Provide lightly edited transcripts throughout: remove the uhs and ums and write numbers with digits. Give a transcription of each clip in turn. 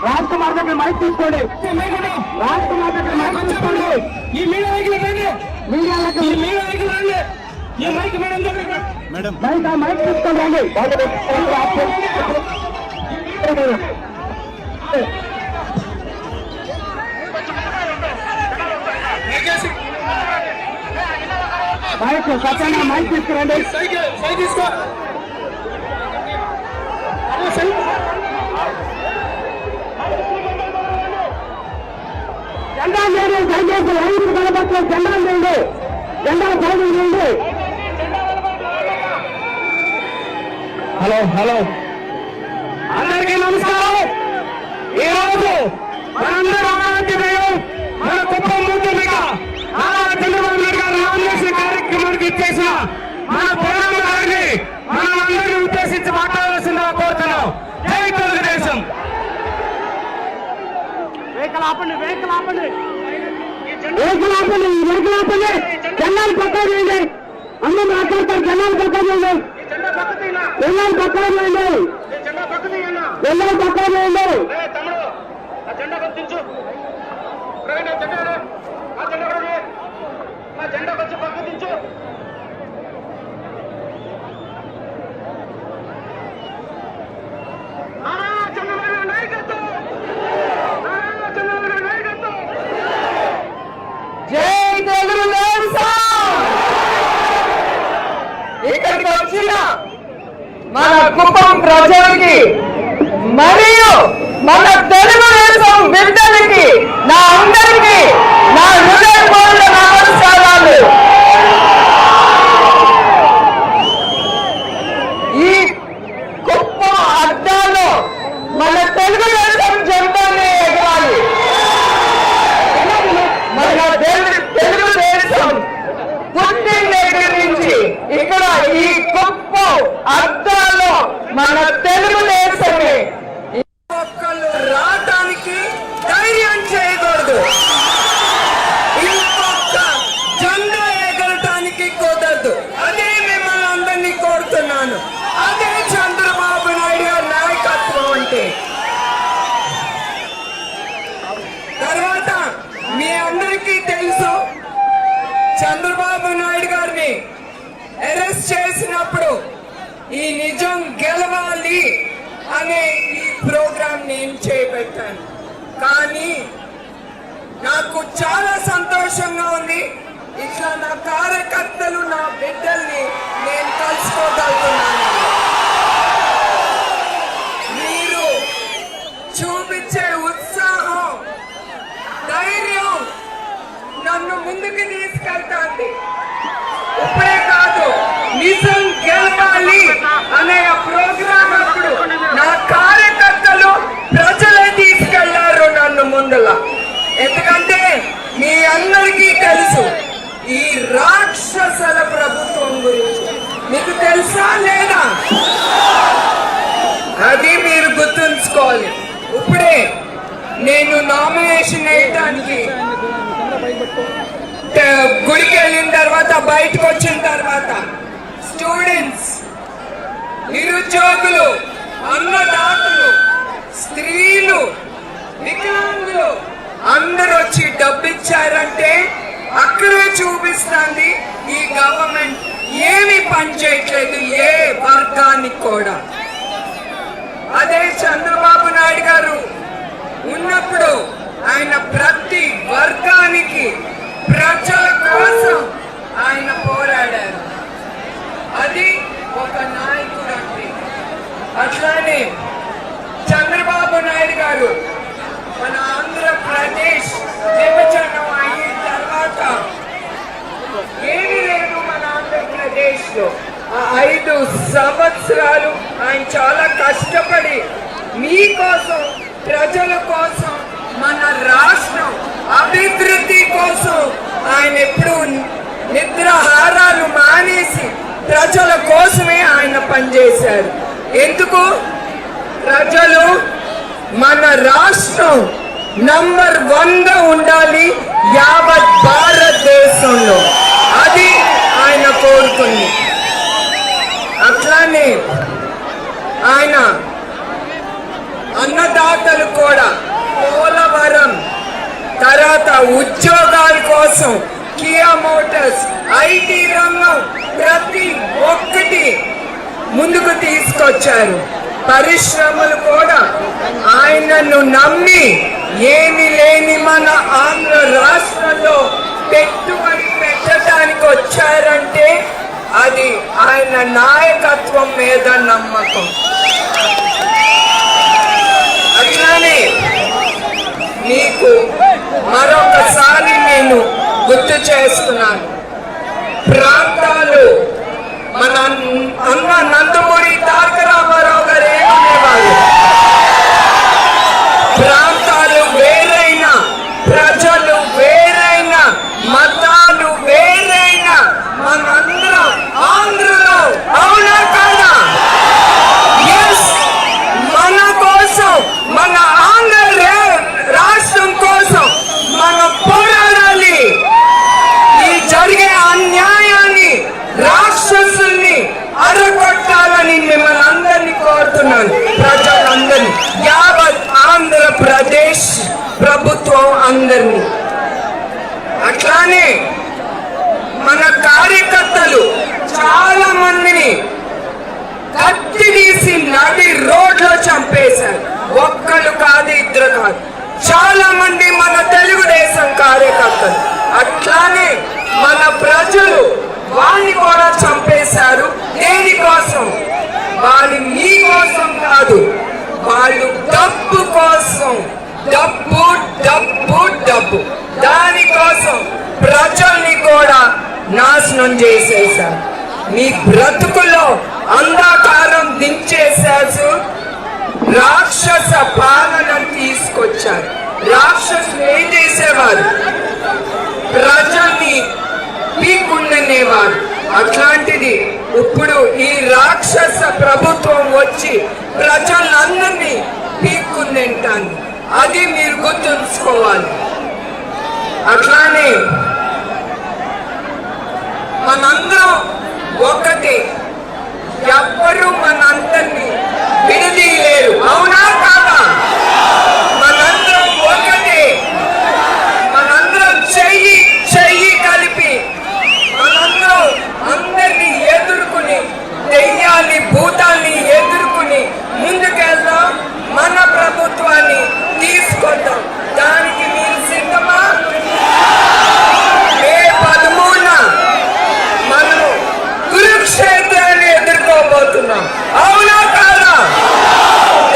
రాజ్ కుమార్ దగ్గర మైక్ తీసుకోండి. రాజ్ కుమార్ దగ్గర మైక్ తీసుకోండి. ఈ మీడియా రండి. ఈ మైక్ మేడం మైక్ తీసుకోండి రండి. మైక్ సత్యన్న మైక్ తీసుకురండి. తీసుకో జెండా లేదు. దయచేసి రైతు కనపట్ల జెండా లేదు. జెండా బాగు లేదు. హలో అందరికీ నమస్కారం. ఈ రోజు మనందరూ మన కుటుంబం ముందుగా చంద్రబాబు నాయుడు గారు నామినేషన్ కార్యక్రమానికి ఇచ్చేసిన మన పోరాట గారిని మనం అందరినీ ఉద్దేశించి మాట్లాడాల్సిందిగా కోరుతున్నాం. జై తెలుగుదేశం. వెహికల్ ఆపండి. జెండాలు పక్కన చేయండి. అందరూ మాట్లాడతారు. జెండాలు పక్కన చేయండి. జెండాలు పక్కన చేయండి. ఇక్కడికి వచ్చిన మన కుప్పం ప్రజలకి మరియు మన తెలుగుదేశం బిడ్డలకి నా అందరికీ నా హృదయపూర్వక నమస్కారాలు. ఈ కుప్పం అడ్డాలో మన తెలుగుదేశం జెండాని ఎగరాలి. మన తెలుగుదేశం పుట్టిన దగ్గర నుంచి ఇక్కడ ఈ కుప్పం అద్దాలో మన తెలుగుదేశమే. ఒక్కళ్ళు రావడానికి ధైర్యం చేయకూడదు. ఇంకొక జెండా ఎగరటానికి కుదరదు. అదే మిమ్మల్ని అందరినీ కోరుతున్నాను. అదే చంద్రబాబు నాయుడు గారి నాయకత్వం అంటే. తర్వాత మీ అందరికీ తెలుసు, చంద్రబాబు నాయుడు గారిని అరెస్ట్ చేసినప్పుడు ఈ నిజం గెలవాలి అనే ఈ ప్రోగ్రాం నేను చేపట్టాను. కానీ నాకు చాలా సంతోషంగా ఉంది. ఇట్లా నా కార్యకర్తలు, నా బిడ్డల్ని నేను కలుసుకోగలుగుతున్నాను. మీరు చూపించే ఉత్సాహం, ధైర్యం నన్ను ముందుకు తీసుకెళ్తాంది. ఇప్పుడే కాదు, నిజం గెలవాలి అనే ప్రోగ్రాం అప్పుడు నా కార్యకర్తలు ప్రజలే తీసుకెళ్లారు నన్ను ముందులా. ఎందుకంటే మీ అందరికీ తెలుసు ఈ రాక్షసుల ప్రభుత్వం గురించి. మీకు తెలుసా లేదా? అది మీరు గుర్తుంచుకోవాలి. ఇప్పుడే నేను నామినేషన్ వేయడానికి గుడికి వెళ్ళిన తర్వాత, బయటకు వచ్చిన తర్వాత స్టూడెంట్స్, నిరుద్యోగులు, అన్నదాతలు, స్త్రీలు, వికలాంగులు అందరూ వచ్చి డబ్బు ఇచ్చారంటే అక్కడే చూపిస్తుంది ఈ గవర్నమెంట్ ఏమి పని చేయట్లేదు ఏ వర్గానికి కూడా. అదే చంద్రబాబు నాయుడు గారు ఉన్నప్పుడు ఆయన ప్రతి వర్గానికి ప్రజల కోసం ఆయన పోరాడారు. అది ఒక నాయకుడు అంటే. అట్లానే చంద్రబాబు నాయుడు గారు మన ఆంధ్రప్రదేశ్ విభజన అయిన తర్వాత ఏమీ లేదు మన ఆంధ్రప్రదేశ్ లో. 5 సంవత్సరాలు ఆయన చాలా కష్టపడి మీకోసం, ప్రజల కోసం, మన రాష్ట్రం అభివృద్ధి కోసం ఆయన ఎప్పుడు నిద్రాహారాలు మానేసి ప్రజల కోసమే ఆయన పనిచేశారు. ఎందుకు? ప్రజలు మన రాష్ట్రం నంబర్ 1గా ఉండాలి యావత్ భారతదేశంలో. అది ఆయన కోరుకుంది. అట్లానే ఆయన కోసం కియా మోటార్స్, ఐటీ రంగం ప్రతి ఒక్కటి ముందుకు తీసుకొచ్చారు. పరిశ్రమలు కూడా ఆయనను నమ్మి ఏమి లేని మన ఆంధ్ర రాష్ట్రంలో పెట్టుబడి పెట్టడానికి వచ్చారంటే అది ఆయన నాయకత్వం మీద నమ్మకం. అట్లానే మీకు మరొకసారి నేను గుర్తు చేస్తున్నాను, ప్రాంతాలు మన అన్న నందమూరి తారక రామారావు గారు ఏమనేవారు, ప్రాంతాలు వేరైనా, ప్రజలు వేరైనా, మతాలు వేరైనా, మనందరం ఆంధ్రలో, అవునా కాదా? ఎస్, మన కోసం, మన ఆంధ్ర రాష్ట్రం కోసం మనం పోరాడాలి. ఈ జరిగే అన్యాయాన్ని, రాక్షసుల్ని అరగొట్టాలని మిమ్మల్ని అందరినీ కోరుతున్నాను. ప్రజలందరినీ, యావత్ ఆంధ్రప్రదేశ్ ప్రభుత్వం అందరినీ. అట్లానే మన కార్యకర్తలు చాలా మందిని కత్తి తీసి నడి రోడ్లో చంపేశారు. ఒక్కళ్ళు కాదు, ఇద్దరు కాదు, చాలా మంది మన తెలుగుదేశం కార్యకర్తలు. అట్లానే మన ప్రజలు వాళ్ళని కూడా చంపేశారు. దేనికోసం? వాళ్ళు మీకోసం కాదు, వాళ్ళు డబ్బు కోసం. డబ్బు డబ్బు డబ్బు, దానికోసం ప్రజల్ని కూడా నాశనం చేసేశారు. మీ బ్రతుకులో అంధకారం దించేశారు, రాక్షస పాలన తీసుకొచ్చారు. రాక్షసులు ఏం చేసేవారు? ప్రజల్ని పీక్కుండనేవారు. అట్లాంటిది ఇప్పుడు ఈ రాక్షస ప్రభుత్వం వచ్చి ప్రజలందరినీ పీక్కుందంటాను. అది మీరు గుర్తుంచుకోవాలి. అట్లానే మనందరం ఒకటి, ఎవ్వరూ మనందరినీ విడదీయలేరు, అవునా కాదా? మనందరం ఒకటే, మనందరం చెయ్యి చెయ్యి కలిపి మనందరం అందరినీ ఎదుర్కొని, దెయ్యాన్ని భూతాన్ని ఎదుర్కొని ముందుకెళ్దాం. మన ప్రభుత్వాన్ని తీసుకొద్దాం. దానికి మీరు సిద్ధమా? మే 13న మనం కురుక్షేత్రాన్ని ఎదుర్కోబోతున్నాం, అవునా కాదా?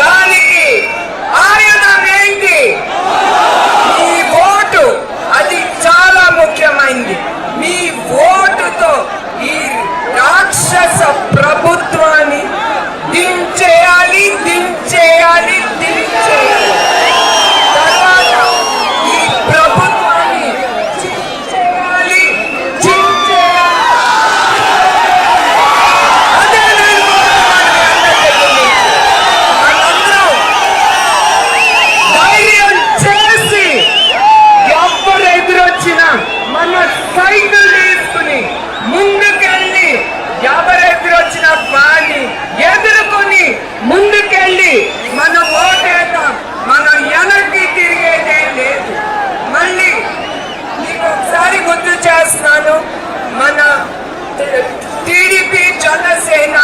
దానికి ఆయుధం ఏంటి? మీ ఓటు. అది చాలా ముఖ్యమైనది. మీ ఓటుతో ఈ రాక్షస ప్రభుత్వాన్ని దించేయాలి, దించేయాలి, దించేయాలి. తర్వాత ఈ ప్రభుత్వాన్ని దించేయాలి, దించేయాలి. అదే నేను మనందరం ధైర్యం చేసి ఎవ్వరు ఎదురొచ్చినా మన సైకిల్ తీసుకుని ముందుకెళ్ళి, ఎవరెదురొచ్చిన వాడిని ఎదుర్కొని ముందుకెళ్ళి మన ఓటేద్దాం. మనం వెనక్కి తిరిగేదే లేదు. మళ్ళీ మీకు ఒకసారి గుర్తు చేస్తున్నాను, మన టీడీపీ, జనసేన,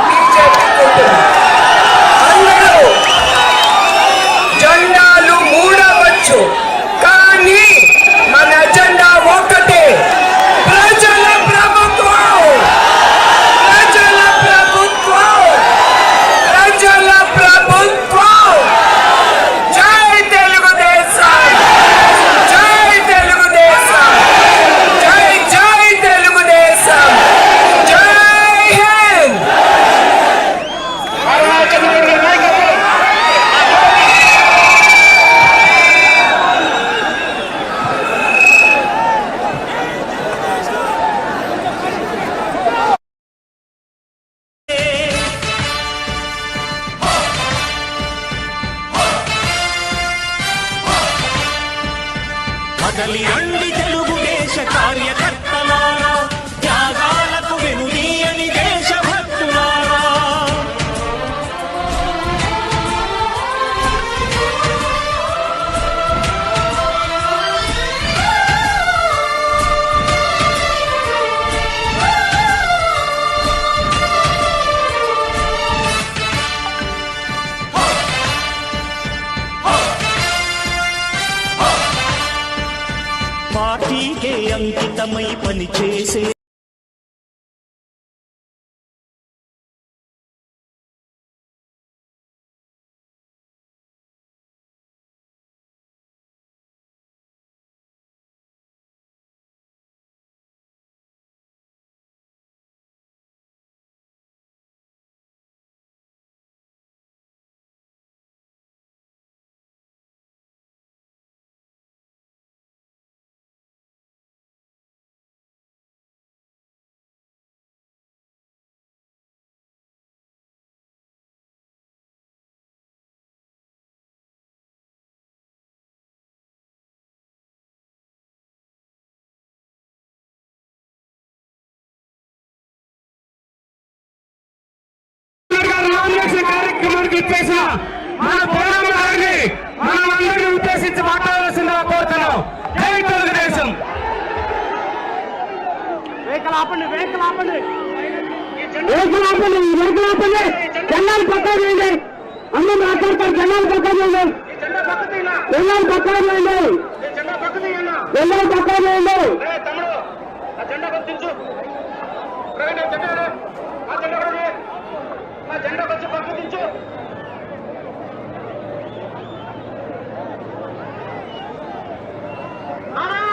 బీజేపీ కుటుంబం అందరూ జెండాలు మూడవచ్చు, కానీ మన ఎజెండా ఒకటే, ప్రజల ప్రభుత్వం, ప్రజల ప్రభుత్వం, ప్రజల ప్రభుత్వం. జై తెలుగుదేశం, జై తెలుగుదేశం, జై జై తెలుగుదేశం, జై హింద్. కదలి రండి తెలుగుదేశ కార్యకర్తలారా, త్యాగాలకు వెనుదీయని దేశభక్తులారా. అంకితమై పనిచేసే కార్యక్రమానికి ఇచ్చేసిన మన పోరాట గారిని మనం అందరినీ ఉద్దేశించి మాట్లాడాల్సిందిగా కోరుతున్నాం. జై తెలుగుదేశం. వెహికల్ ఆపండి. జెండాలు పక్కన వేయండి. అందరూ మాట్లాడతారు. జెండాలు పక్కన వేయండి. జెండాలు పక్కన వేయండి. జెండాలు పక్కన వేయండి.